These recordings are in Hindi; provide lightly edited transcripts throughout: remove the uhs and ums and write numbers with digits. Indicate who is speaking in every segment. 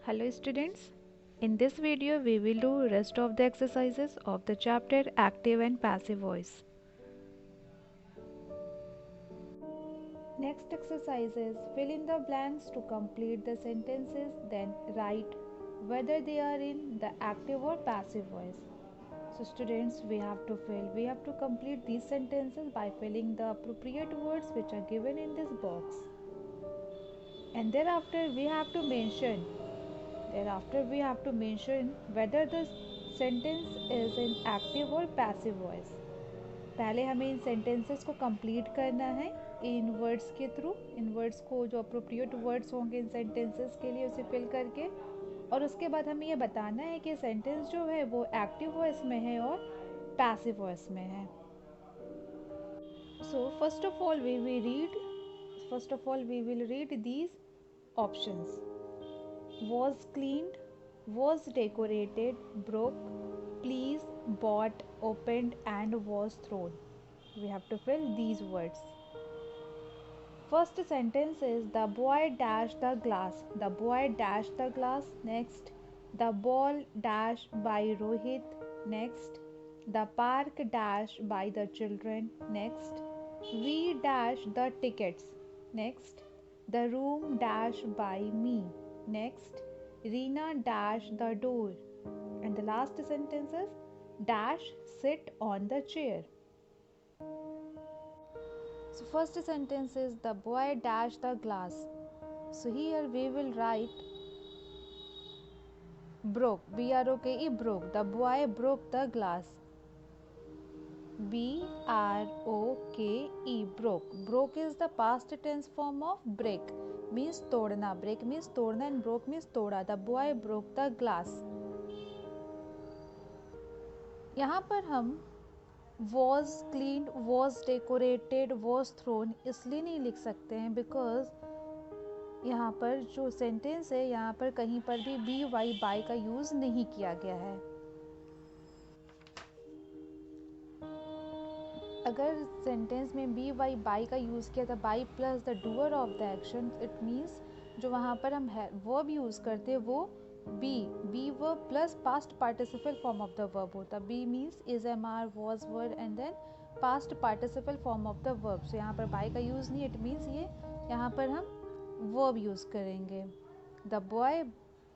Speaker 1: Hello students, in this video we will do rest of the exercises of the chapter active and passive voice. Next exercise is fill in the blanks to complete the sentences, then write whether they are in the active or passive voice. So students, we have to complete these sentences by filling the appropriate words which are given in this box. And thereafter we have to mention whether the sentence is in active or passive voice. पहले हमें इन सेंटेंसेस को कंप्लीट करना है इन वर्ड्स के थ्रू, इन वर्ड्स को जो अप्रोप्रिएट वर्ड्स होंगे इन सेंटेंसेस के लिए उसे फिल करके, और उसके बाद हमें ये बताना है कि सेंटेंस जो है वो एक्टिव वॉइस में है और पैसिव वॉइस में है. So first of all we will read these options. Was cleaned, was decorated, broke, please, bought, opened and was thrown. We have to fill these words. First sentence is the boy dashed the glass. The boy dashed the glass. Next, the ball dashed by Rohit. Next, the park dashed by the children. Next, we dashed the tickets. Next, the room dashed by me. Next, Reena dashed the door. And the last sentence is dash sit on the chair. So first sentence is the boy dashed the glass. So here we will write broke, B-R-O-K-E, broke. The boy broke the glass. B-R-O-K-E, broke. Broke is the past tense form of break. Means तोड़ना. Break means तोड़ना and broke means तोड़ा. The boy broke the glass. यहाँ पर हम was cleaned, was decorated, was thrown इसलिए नहीं लिख सकते हैं because यहाँ पर जो सेंटेंस है यहाँ पर कहीं पर भी बी वाई बाय का यूज़ नहीं किया गया है. अगर सेंटेंस में बी वाई बाई का यूज़ किया था, by plus the doer of the action, it means जो वहाँ पर हम वर्ब यूज़ करते हैं वो B verb plus past participle form of the verb होता. B means is am are was word and then past participle form of the verb. So यहाँ पर बाई का यूज़ नहीं, इट मीन्स ये यहाँ पर हम वर्ब यूज़ करेंगे. The boy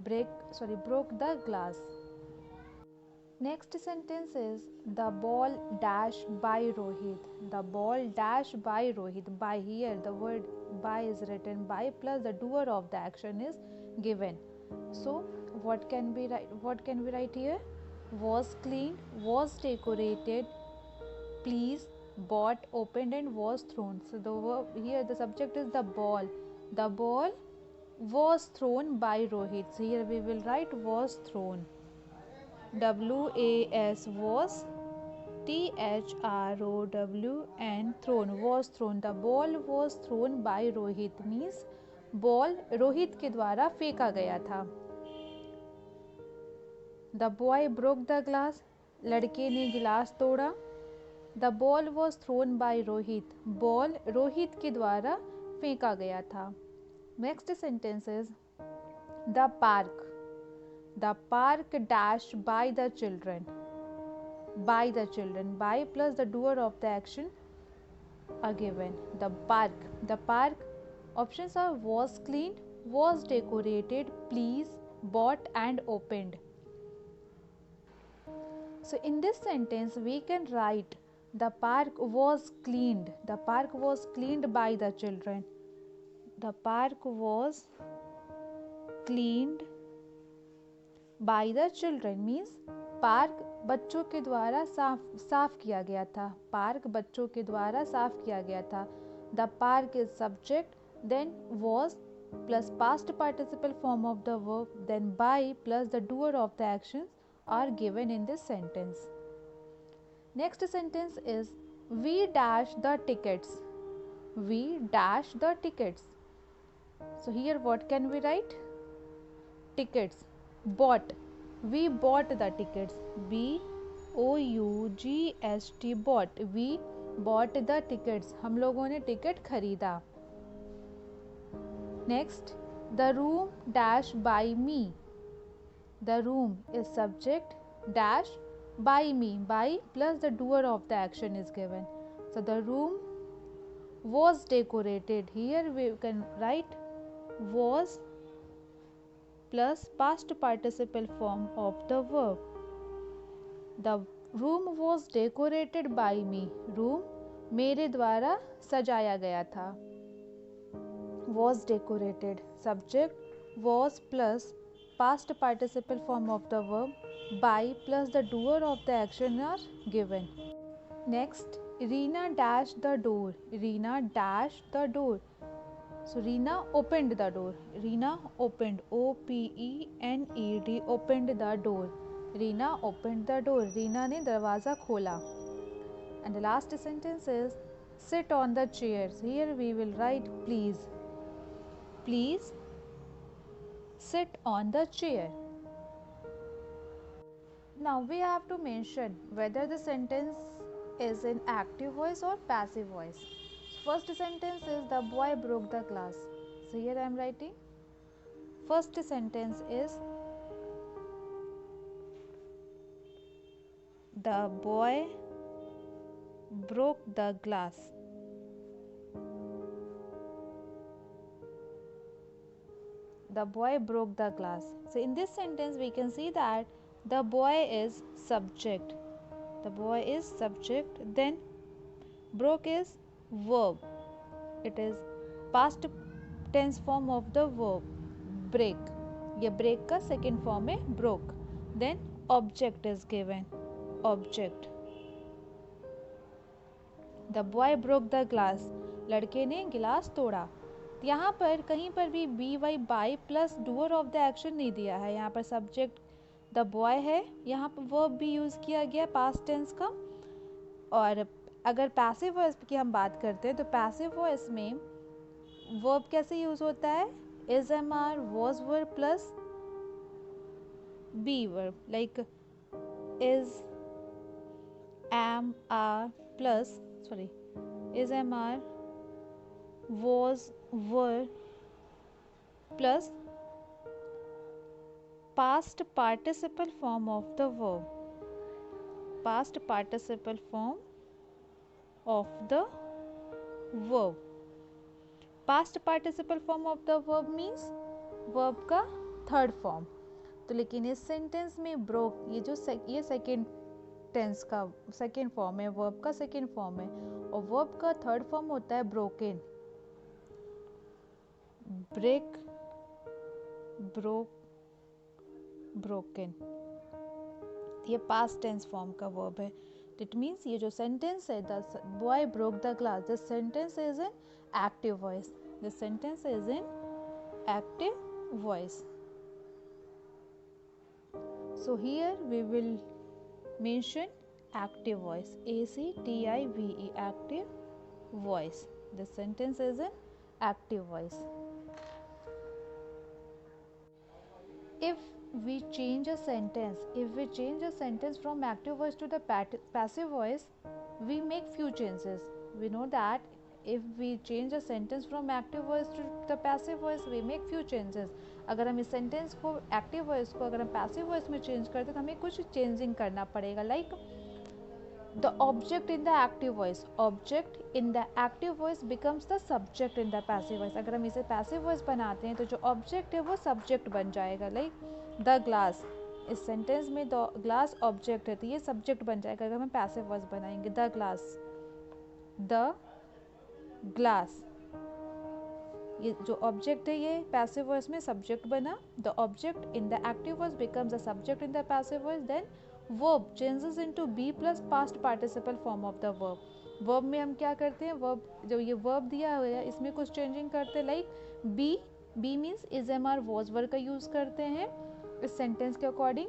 Speaker 1: broke the glass. Next sentence is the ball dashed by Rohit. The ball dashed by Rohit. By, here the word by is written, by plus the doer of the action is given. So what can we write here? Was cleaned, was decorated, please, bought, opened and was thrown. So the verb here, the subject is the ball. The ball was thrown by Rohit. So here we will write was thrown. W-A-S was, T-H-R-O-W-N thrown, was thrown. The ball was thrown by Rohit means ball Rohit के द्वारा फेंका गया था. The boy broke the glass. लड़के ने गिलास तोड़ा. The ball was thrown by Rohit. Ball Rohit के द्वारा फेंका गया था. Next sentence is the park. The park dashed by the children. By the children. By plus the doer of the action are given. The park. Options are was cleaned, was decorated, pleased, bought and opened. So in this sentence we can write the park was cleaned. The park was cleaned by the children. The park was cleaned by the children means park बच्चों के द्वारा साफ किया गया था. पार्क बच्चों के द्वारा साफ किया गया था. The park is subject, then was plus past participle form of the verb, then by plus the doer of the actions are given in this sentence. Next sentence is we dash the tickets. We dash the tickets. So here what can we write? Tickets. Bought. We bought the tickets. B-O-U-G-S-T bought. We bought the tickets. हम लोगों ने टिकट खरीदा. Next, The room dash by me. The room is subject dash by me. By plus the doer of the action is given. So the room was decorated. Here we can write was plus past participle form of the verb. The room was decorated by me. Room मेरे द्वारा सजाया गया था. Was decorated. Subject was plus past participle form of the verb. By plus the doer of the action are given. Next, Reena dashed the door. Reena dashed the door. So Reena opened the door. Reena opened. OPENED. Opened the door. Reena opened the door. Reena ने दरवाज़ा खोला. And the last sentence is sit on the chairs. Here we will write please. Please sit on the chair. Now we have to mention whether the sentence is in active voice or passive voice. First sentence is the boy broke the glass. So here I am writing. First sentence is the boy broke the glass. The boy broke the glass. So in this sentence we can see that the boy is subject. The boy is subject. Then broke is verb. It is past tense form of the verb break. ये break का second form है broke. Then object is given. Object. The boy broke the glass. लड़के ने गिलास तोड़ा. यहाँ पर कहीं पर भी B Y by plus doer of the action नहीं दिया है. यहाँ पर सब्जेक्ट द बॉय है. यहाँ पर वर्ब भी यूज़ किया गया पास्ट टेंस का. और अगर पैसिव वॉइस की हम बात करते हैं तो पैसिव वॉइस में वर्ब कैसे यूज़ होता है? Is am are was verb plus be verb. Like is am are plus is MR was were plus past participle form of the verb. Past participle form of the verb. Past participle form of the verb means verb का third form. तो लेकिन इस सेंटेंस में broke ये सेकेंड टेंस का सेकेंड फॉर्म है. वर्ब का सेकेंड फॉर्म है और वर्ब का थर्ड फॉर्म होता है ब्रोकन. Break broke broken. ये पास्ट टेंस फॉर्म का वर्ब है. इट मीन्स ये जो सेंटेंस है the boy broke the glass, this sentence is in active voice. This sentence is in active voice. So here we will mention active voice. ACTIVE. Active voice. This sentence is an active voice. If we change a sentence from active voice to the passive voice, we make few changes. We know that if we change a sentence from active voice to the passive voice, we make few changes. अगर हम इस सेंटेंस को एक्टिव वॉइस को अगर हम पैसिव वॉइस में चेंज करते तो हमें कुछ चेंजिंग करना पड़ेगा. Like the object in the active voice. Object in the active voice becomes the subject in the passive voice. अगर हम इसे पैसिव वॉइस बनाते हैं तो जो ऑब्जेक्ट है वो सब्जेक्ट बन जाएगा. Like the glass. इस सेंटेंस में द ग्लास ऑब्जेक्ट है तो ये सब्जेक्ट बन जाएगा अगर हम पैसिव वॉइस बनाएंगे. The glass. The glass. ये जो ऑब्जेक्ट है ये पैसिव वॉइस में सब्जेक्ट बना. The object in the active voice becomes the subject in the passive voice. Then verb changes into be plus past participle form of the verb. Verb में हम क्या करते हैं? वर्ब जो ये वर्ब दिया हुआ है इसमें कुछ चेंजिंग करते हैं. Like be means is am are was verb का यूज़ करते हैं इस सेंटेंस के अकॉर्डिंग.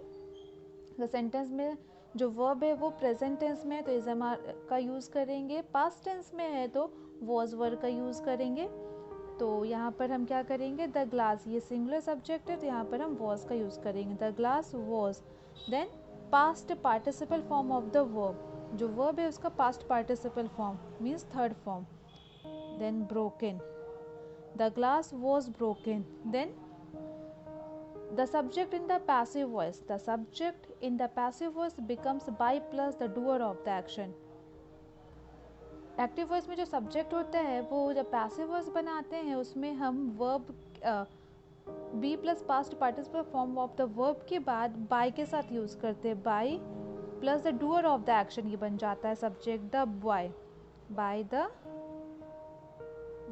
Speaker 1: द सेंटेंस में जो वर्ब है वो प्रेजेंट टेंस में है तो इज एम आर का यूज़ करेंगे. पास्ट टेंस में है तो वॉज वर्ब का यूज़ करेंगे. तो यहाँ पर हम क्या करेंगे? The glass. ये सिंगुलर सब्जेक्ट है तो यहाँ पर हम वॉज का यूज़ करेंगे. The glass was. Then past participle form of the verb. जो वर्ब है उसका past participle form means third form. Then broken. The glass was broken. Then the subject in the passive voice. The subject in the passive voice becomes by plus the doer of the action. Active voice में जो सब्जेक्ट होता है वो जब पैसिव वॉइस बनाते हैं उसमें हम verb be plus past participle form of the verb के बाद बाय के साथ यूज़ करते हैं. By plus the doer of the action ये बन जाता है subject the boy. By the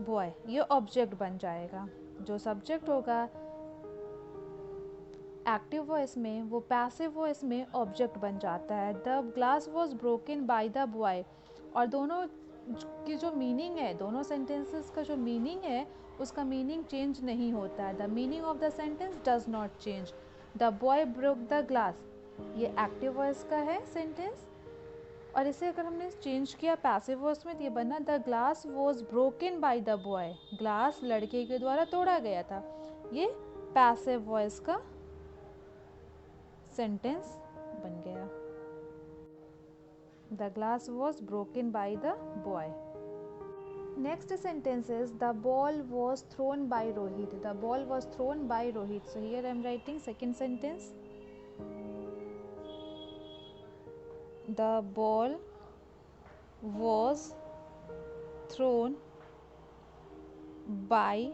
Speaker 1: boy ये ऑब्जेक्ट बन जाएगा. जो सब्जेक्ट होगा एक्टिव वॉइस में वो पैसिव वॉइस में ऑब्जेक्ट बन जाता है. The glass was broken by the boy. और दोनों की जो मीनिंग है, दोनों सेंटेंसेस का जो मीनिंग है उसका मीनिंग चेंज नहीं होता है. The meaning of the sentence does not change. The boy broke the glass ये एक्टिव वॉइस का है सेंटेंस. और इसे अगर हमने चेंज किया पैसिव वॉइस में तो ये बना the glass was broken by the boy. Glass लड़के के द्वारा तोड़ा गया था. ये पैसिव वॉइस का सेंटेंस बन गया. The glass was broken by the boy. Next sentence is the ball was thrown by Rohit. The ball was thrown by Rohit. So here I am writing second sentence. The ball was thrown by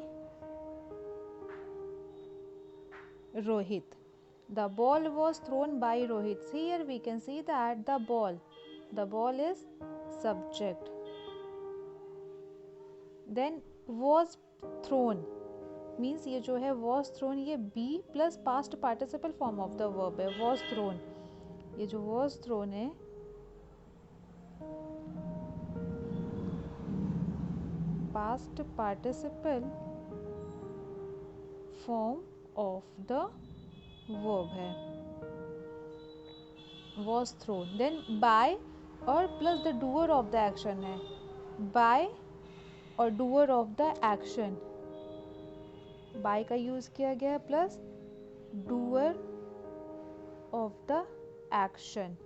Speaker 1: Rohit. The ball was thrown by Rohit. Here we can see that the ball is subject. Then was thrown means ये जो है was thrown ये be plus past participle form of the verb है. was thrown ये जो was thrown है past participle form of the verb है. was thrown. Then by और plus the doer of the action है. बाय और doer of the action. By का यूज किया गया plus doer of the action.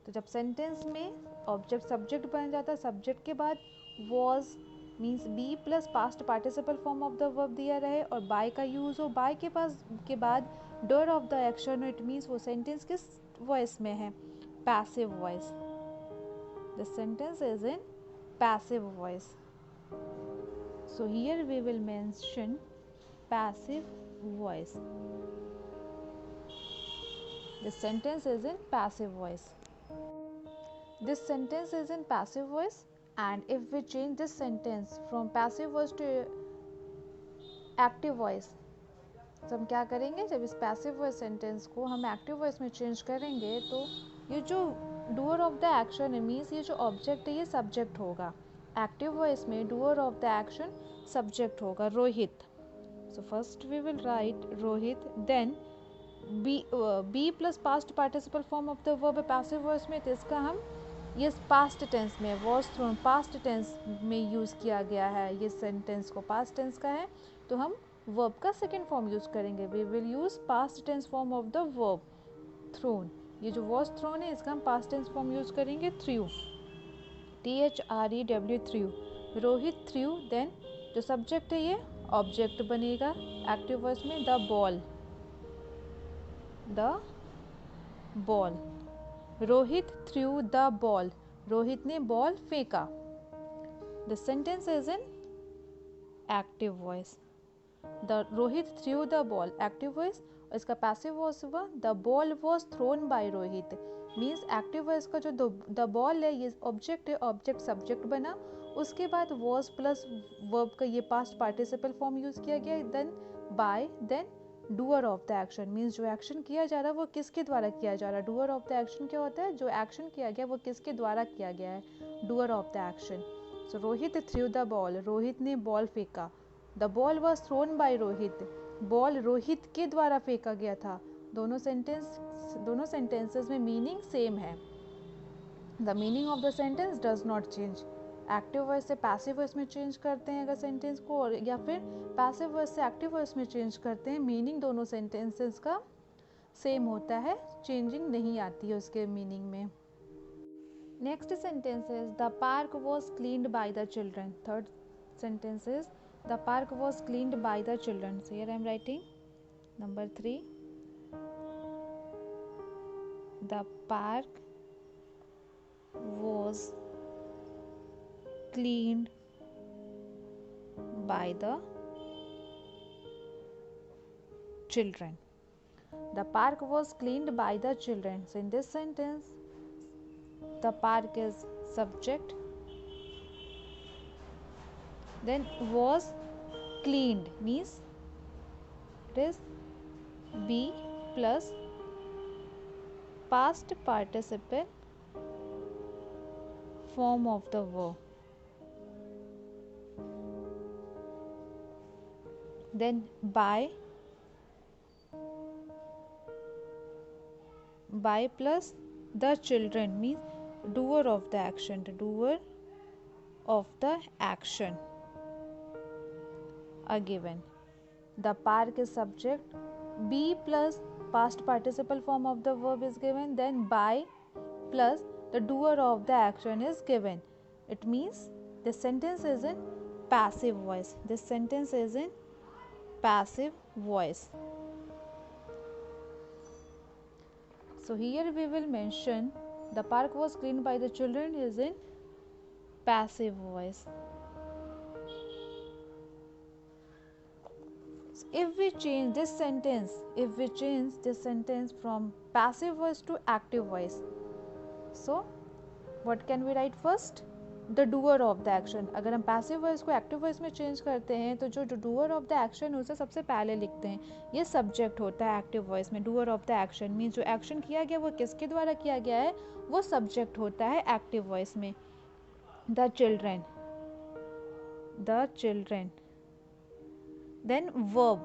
Speaker 1: तो जब सेंटेंस में ऑब्जेक्ट सब्जेक्ट बन जाता है सब्जेक्ट के बाद was means be plus past participle form of the verb दिया रहे और बाय का यूज हो. बाय के बाद doer of the action. It means वो सेंटेंस किस वॉइस में है passive voice. The sentence is in passive voice. So here we will mention passive voice. This sentence is in passive voice. This sentence is in passive voice, and if we change this sentence from passive voice to active voice, तो हम क्या करेंगे जब इस पैसिव वॉइस सेंटेंस को हम एक्टिव वॉइस में चेंज करेंगे तो ये जो डूअर ऑफ द एक्शन है मीन्स ये जो ऑब्जेक्ट है ये सब्जेक्ट होगा. एक्टिव वॉइस में doer of the action subject होगा Rohit. So first we will write Rohit. Then B plus past participle form of the verb passive voice में. तो इसका हम ये पास्ट टेंस में वॉज थ्रोन पास्ट टेंस में यूज़ किया गया है. ये सेंटेंस को पास्ट टेंस का है तो हम वर्ब का सेकेंड फॉर्म यूज़ करेंगे. We will use past tense form of the verb thrown. ये जो वॉज थ्रोन है इसका हम पास्ट टेंस फॉर्म यूज़ करेंगे threw. THREW threw. Rohit threw. Then जो सब्जेक्ट है ये ऑब्जेक्ट बनेगा एक्टिव वॉइस में the ball. Rohit threw the ball. Rohit ने बॉल फेंका. The sentence is in active voice. The Rohit threw the ball active voice. इसका पैसिव वॉइस हुआ the ball was thrown by Rohit. Means active voice का जो द बॉल है ये ऑब्जेक्ट है. ऑब्जेक्ट सब्जेक्ट बना. उसके बाद वॉज प्लस वर्ब का ये पास्ट पार्टिसिपल फॉर्म यूज किया गया. Then by. Then doer of the action means जो एक्शन किया जा रहा है वो किसके द्वारा किया जा रहा है. डूअर ऑफ द एक्शन क्या होता है जो एक्शन किया गया वो किसके द्वारा किया गया है doer of the action. So Rohit threw the ball. Rohit ने बॉल फेंका. The ball was thrown by Rohit. Ball Rohit के द्वारा फेंका गया था. दोनों सेंटेंसेस में मीनिंग सेम है. The meaning of the sentence does not change. Active voice से पैसिव वॉइस में चेंज करते हैं अगर सेंटेंस को और या फिर पैसिव वॉइस से एक्टिव वॉइस में चेंज करते हैं मीनिंग दोनों सेंटेंसेस का सेम होता है. चेंजिंग नहीं आती है उसके मीनिंग में. Next sentence is the park was cleaned by the children. Third sentence is The park was cleaned by the children. So here I am writing number 3. The park was cleaned by the children. The park was cleaned by the children. So in this sentence, the park is subject. Then was cleaned means it is be plus past participle form of the verb. Then by plus the children means doer of the action, the doer of the action are given. The park is subject, be plus past participle form of the verb is given, then by plus the doer of the action is given. It means this sentence is in passive voice. This sentence is in passive voice. So here we will mention the park was cleaned by the children is in passive voice. So if we change this sentence from passive voice to active voice, so what can we write first? The doer of the action. अगर हम passive voice को active voice में change करते हैं तो जो doer of the action उसे सबसे पहले लिखते हैं. ये subject होता है active voice में. doer of the action means जो action किया गया वो किसके द्वारा किया गया है, वो subject होता है active voice में. The children. Then verb.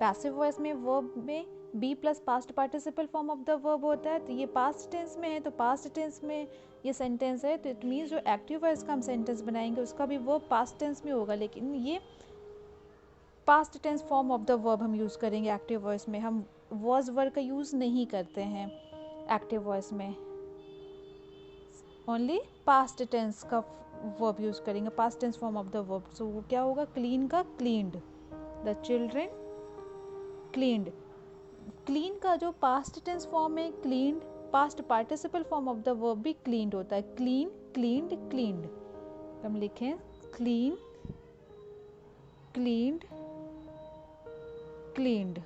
Speaker 1: Passive voice में verb में be plus past participle form of the verb होता है. तो ये past tense में है, तो past tense में ये sentence है, तो it means जो active voice का हम sentence बनाएंगे उसका भी verb past tense में होगा, लेकिन ये past tense form of the verb हम यूज़ करेंगे active voice में. हम was verb का यूज़ नहीं करते हैं active voice में, only past tense का verb यूज़ करेंगे, past tense form of the verb. so वो क्या होगा, clean का cleaned. The children cleaned. clean का जो past tense form है cleaned, past participle form of the verb भी cleaned होता है. clean, cleaned, cleaned. हम लिखें clean, cleaned, cleaned.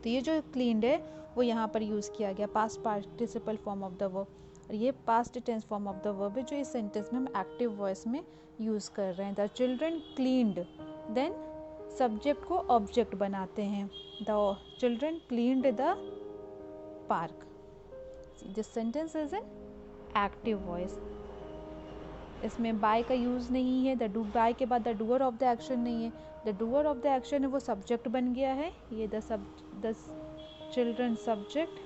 Speaker 1: तो ये जो cleaned है वो यहाँ पर यूज़ किया गया past participle form of the verb, और ये past tense form of the verb है जो इस sentence में हम active voice में यूज़ कर रहे हैं. The children cleaned. Then subject को ऑब्जेक्ट बनाते हैं. The children cleaned the park. This sentence is in active voice. इसमें बाय का यूज़ नहीं है. बाय के बाद the doer of the action नहीं है. The doer of the action है वो सब्जेक्ट बन गया है. ये the children subject,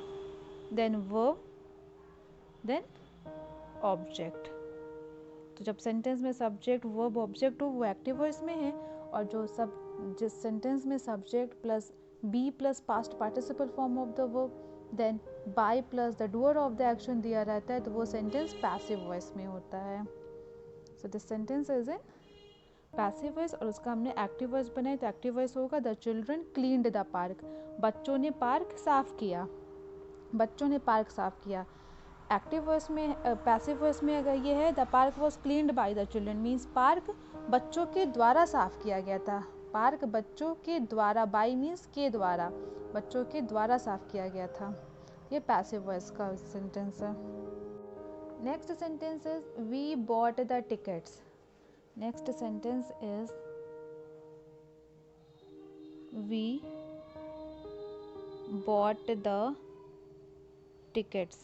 Speaker 1: then verb, then object. तो जब सेंटेंस में सब्जेक्ट वर्ब ऑब्जेक्ट हो वो एक्टिव वॉइस में है, और जिस सेंटेंस में subject plus be plus past participle form of the verb, then by plus the doer of the action दिया रहता है, तो वो सेंटेंस पैसिव वॉइस में होता है. So this sentence is in passive voice, और उसका हमने एक्टिव वॉइस बनाई, तो एक्टिव वॉइस होगा the children cleaned the park. बच्चों ने पार्क साफ किया. बच्चों ने पार्क साफ किया. एक्टिव वॉइस में, पैसिव वॉइस में अगर ये है the park was cleaned by the children, means park बच्चों के द्वारा साफ किया गया था. पार्क बच्चों के द्वारा, बाय मीन्स के द्वारा, बच्चों के द्वारा साफ किया गया था. ये पैसिव वॉइस का सेंटेंस है. Next sentence is we bought the tickets. Next sentence is we bought the tickets.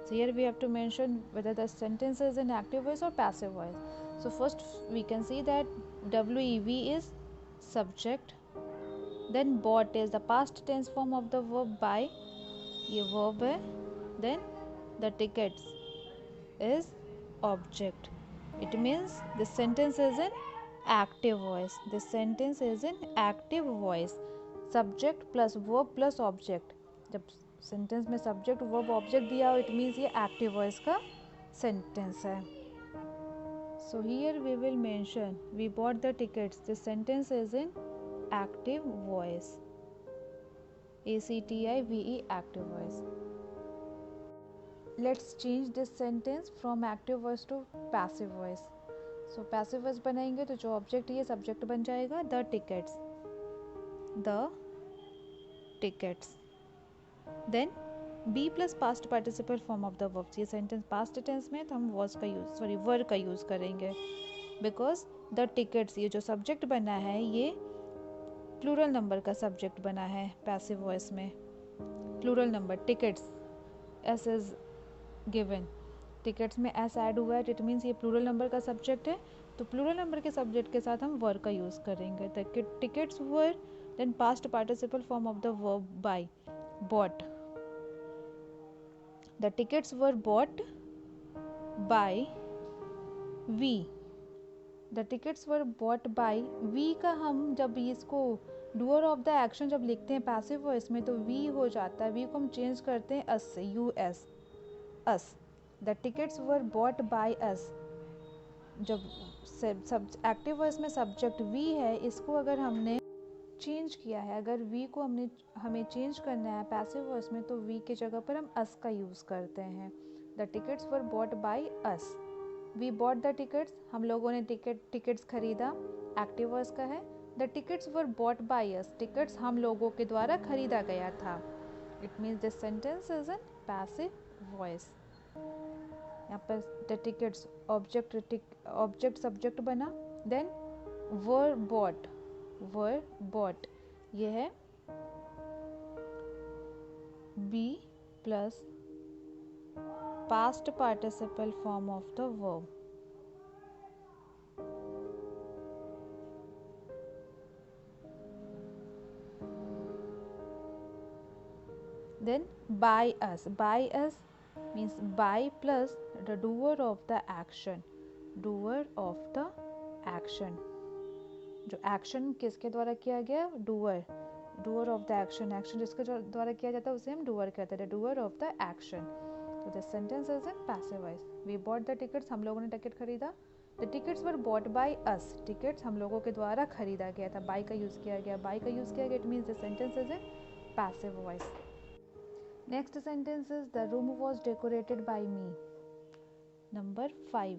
Speaker 1: So here we have to mention whether the sentence is in active voice or passive voice. So first we can see that WEV is subject, then bought is the past tense form of the verb buy, ये verb है, then the tickets is object. It means this sentence is in active voice. This sentence is in active voice. Subject plus verb plus object. जब सेंटेंस में सब्जेक्ट वर्ब ऑब्जेक्ट दिया हो, इट मीन्स ये एक्टिव वॉइस का सेंटेंस है. So here we will mention we bought the tickets. This sentence is in active voice. ACTIVE, active voice. Let's change this sentence from active voice to passive voice. So passive voice बनाएंगे तो जो ऑब्जेक्ट ये सब्जेक्ट बन जाएगा the tickets. The tickets. Then be plus past participle form of the verbs. ये सेंटेंस पास्ट टेंस में तो हम was का यूज वर्ब का यूज करेंगे बिकॉज द टिकट्स ये जो सब्जेक्ट बना है ये प्लूरल नंबर का सब्जेक्ट बना है पैसिव वॉइस में. Plural number tickets S is given. Tickets में एस ऐड हुआ है इट मीन्स ये प्लूरल नंबर का सब्जेक्ट है तो प्लूरल नंबर के सब्जेक्ट के साथ हम वर्ब का यूज करेंगे. The tickets were then past participle form of the verb by bought. The tickets were bought by we. The tickets were bought by we का हम जब इसको doer of the action जब लिखते हैं पैसिव वॉइस में तो we हो जाता है. we को हम चेंज करते हैं us से us. us. The tickets were bought by us. जब एक्टिव वॉइस में सब्जेक्ट we है इसको अगर हमने चेंज किया है अगर वी को हमें चेंज करना है पैसिव वॉइस में तो वी की जगह पर हम अस का यूज़ करते हैं. The tickets were bought by us. We bought the tickets हम लोगों ने टिकट्स खरीदा एक्टिव वॉइस का है. The tickets were bought by us. Tickets हम लोगों के द्वारा खरीदा गया था. It means this sentence is in passive voice. यहाँ पर द टिकट्स ऑब्जेक्ट सब्जेक्ट बना then were bought were bought ये है be plus past participle form of the verb. Then by us. By us means by plus the doer of the action. Doer of the action. जो एक्शन किसके द्वारा किया गया doer. Doer of the action. Action जिसके द्वारा किया जाता है उसे हम डूअर कहते हैं. Doer of the action. तो this sentence is in passive voice. We bought the tickets हम लोगों ने टिकट खरीदा. The tickets were bought by us. Tickets हम लोगों के द्वारा खरीदा गया था. बाय का यूज़ किया गया. बाय का यूज़ किया गया it means this sentence is in passive voice. Next sentence is the room was decorated by me. Number 5.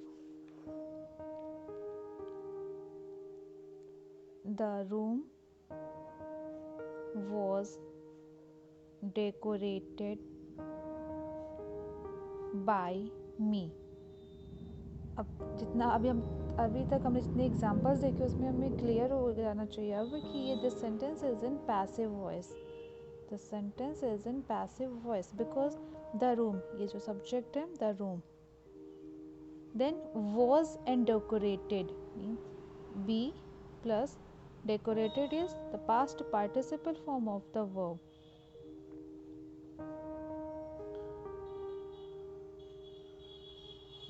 Speaker 1: The room was decorated by me. अब जितना अभी तक हमने जितने एग्जाम्पल्स देखे उसमें हमें क्लियर हो जाना चाहिए अब कि ये this sentence is in passive voice. This sentence is in passive voice because the room ये जो सब्जेक्ट है the room then was and decorated means be plus decorated is the past participle form of the verb.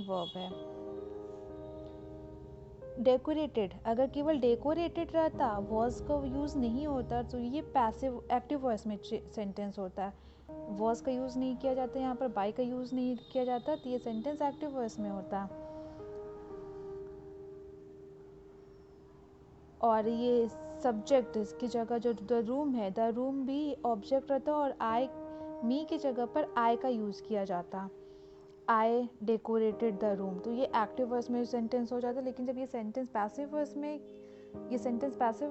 Speaker 1: verb है. डेकोरेटेड अगर केवल डेकोरेटेड रहता वॉज का यूज़ नहीं होता तो ये पैसिव एक्टिव वॉइस में सेंटेंस होता है. वॉज का यूज़ नहीं किया जाता यहाँ पर बाय का यूज़ नहीं किया जाता तो ये सेंटेंस एक्टिव वॉइस में होता. और ये सब्जेक्ट इसकी जगह जो द रूम है द रूम भी ऑब्जेक्ट रहता और आई मी की जगह पर आई का यूज़ किया जाता. आई डेकोरेटेड द रूम तो ये एक्टिव वॉइस में सेंटेंस हो जाता. लेकिन जब ये सेंटेंस पैसिव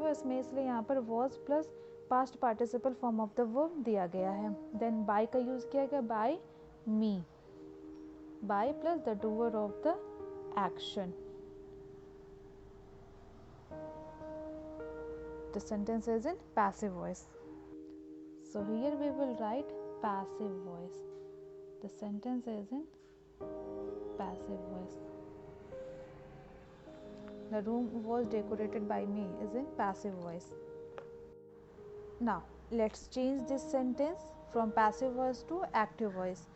Speaker 1: वॉइस में इसलिए यहाँ पर was plus past participle form of the verb दिया गया है. देन बाय का यूज़ किया गया by me. By plus the doer of the action. The sentence is in passive voice. So here we will write passive voice. The sentence is in passive voice. The room was decorated by me is in passive voice. Now let's change this sentence from passive voice to active voice.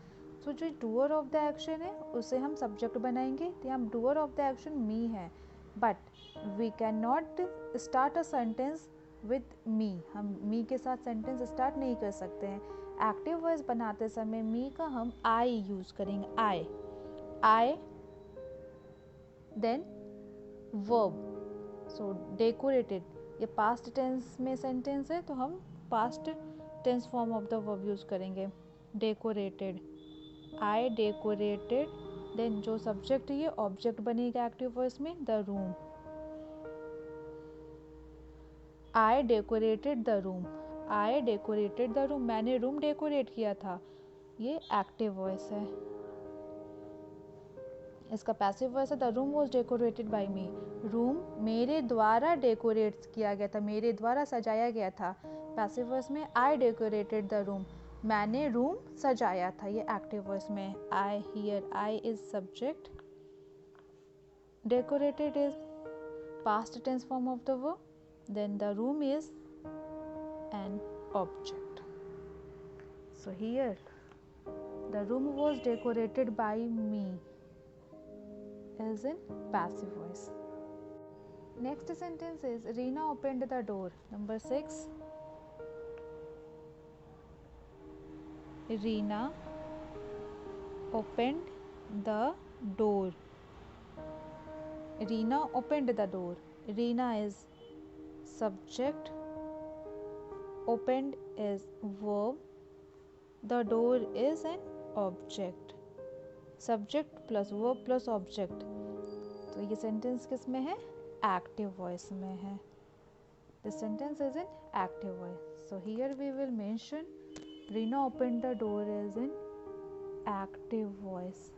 Speaker 1: So जो doer of the action है उसे हम subject बनाएंगे तो यहाँ doer of the action me है. But we cannot start a sentence with me. हम me के साथ sentence start नहीं कर सकते हैं. एक्टिव वॉइस बनाते समय me का हम I यूज़ करेंगे. I then verb, so decorated, ये पास्ट टेंस में सेंटेंस है तो हम past tense form of the verb use करेंगे, डेकोरेटेड, आई डेकोरेटेड, देन जो सब्जेक्ट है ये ऑब्जेक्ट बनेगा एक्टिव वॉइस में, the room, I decorated the room, I decorated the room, मैंने रूम डेकोरेट किया था, ये एक्टिव वॉइस है। इसका पैसिव वॉइस है the room was decorated by me, room मेरे द्वारा डेकोरेट किया गया था, मेरे द्वारा सजाया गया था। पैसिव वॉइस में आई डेकोरेटेड द रूम, मैंने रूम सजाया था, ये एक्टिव वॉइस में। I, here I is subject, decorated is past tense form of the verb, then the room is an object. So here the room was decorated by me is in passive voice. Next sentence is Reena opened the door. Number 6, Reena opened the door. Reena opened the door. Reena is subject, opened is verb, the door is an object, subject plus verb plus object, तो ये सेंटेंस किस में है, एक्टिव वॉइस में है, this sentence is in active voice. So here we will mention Reena opened the door is in active voice.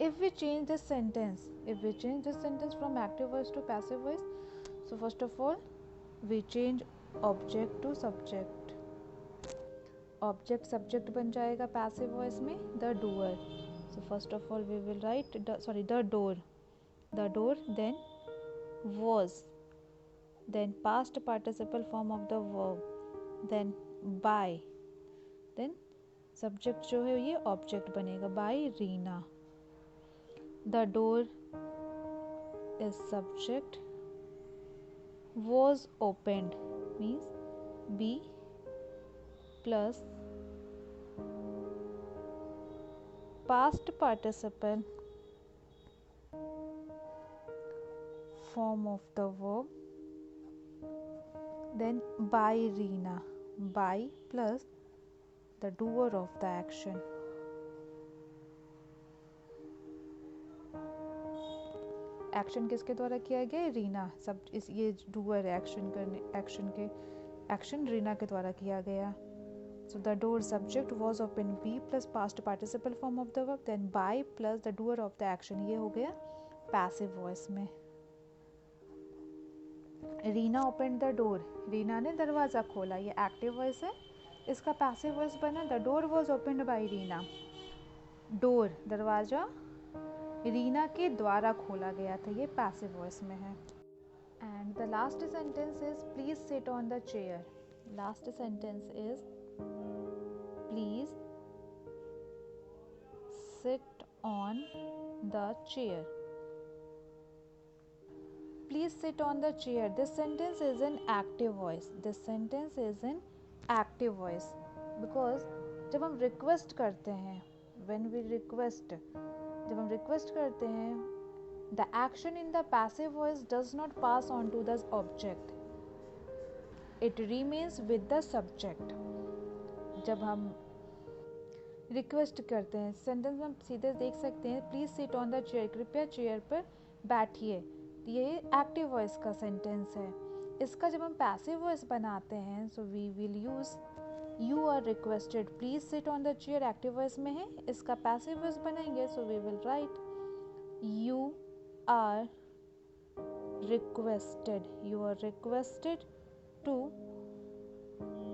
Speaker 1: If we change this sentence from active voice to passive voice, so first of all we change object to subject, object subject बन जाएगा passive voice में the doer, so first of all we will write the door, then was, then past participle form of the verb, then by, then subject जो है ये object बनेगा by Reena, the door is subject, was opened means be plus past participle form of the verb, then by Reena, by plus the doer of the action, action किसके द्वारा किया गया है, रीना, सब इस ये डूअर है, एक्शन रीना के द्वारा किया गया। So the door subject was open, be plus past participle form of the verb, then by plus the doer of the action, ये हो गया पैसिव वॉइस में। Reena open the door, Reena ने दरवाज़ा खोला, ये एक्टिव वॉइस है। इसका पैसिव वॉइस बना the door was opened by Reena, door दरवाज़ा रीना के द्वारा खोला गया था, ये पैसिव वॉइस में है। And the last sentence is please sit on the chair, last sentence is please sit on the chair, please sit on the chair, this sentence is in active voice, this sentence is in active voice because जब हम रिक्वेस्ट करते हैं, व्हेन वी रिक्वेस्ट, जब हम रिक्वेस्ट करते हैं, the action in the passive voice does not pass on to the object, it remains with the subject. जब हम रिक्वेस्ट करते हैं, सेंटेंस में हम सीधे देख सकते हैं please sit on the chair, कृपया चेयर पर बैठिए, ये एक्टिव वॉइस का सेंटेंस है। इसका जब हम पैसिव वॉइस बनाते हैं, so we will use you are requested, please sit on the chair active voice में है, इसका पैसिव वॉइस बनाएंगे, so we will write you are requested, you are requested to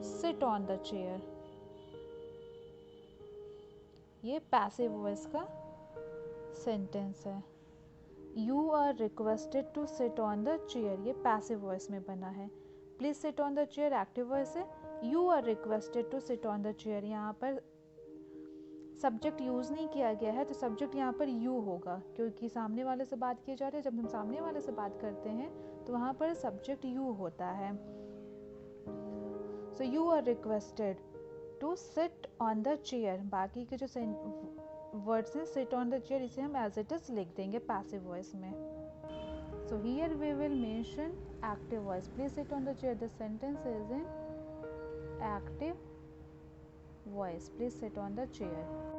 Speaker 1: sit on the chair, ये पैसिव वॉइस का सेंटेंस है। You are requested to sit on the chair, ये पैसिव वॉइस में बना है। Please sit on the chair active voice है, you are requested to sit on the chair, यहाँ पर सब्जेक्ट यूज़ नहीं किया गया है, तो सब्जेक्ट यहाँ पर यू होगा, क्योंकि सामने वाले से बात की जा रही है। जब हम सामने वाले से बात करते हैं तो वहाँ पर सब्जेक्ट यू होता है। So you are requested to sit on the chair, बाकी के जो वर्ड से सिट ऑन द चेयर, इसे हम एज इट इज लिख देंगे पैसिव वॉइस में. So here we will mention active voice. Please sit on the chair. The sentence is in active voice. Please sit on the chair.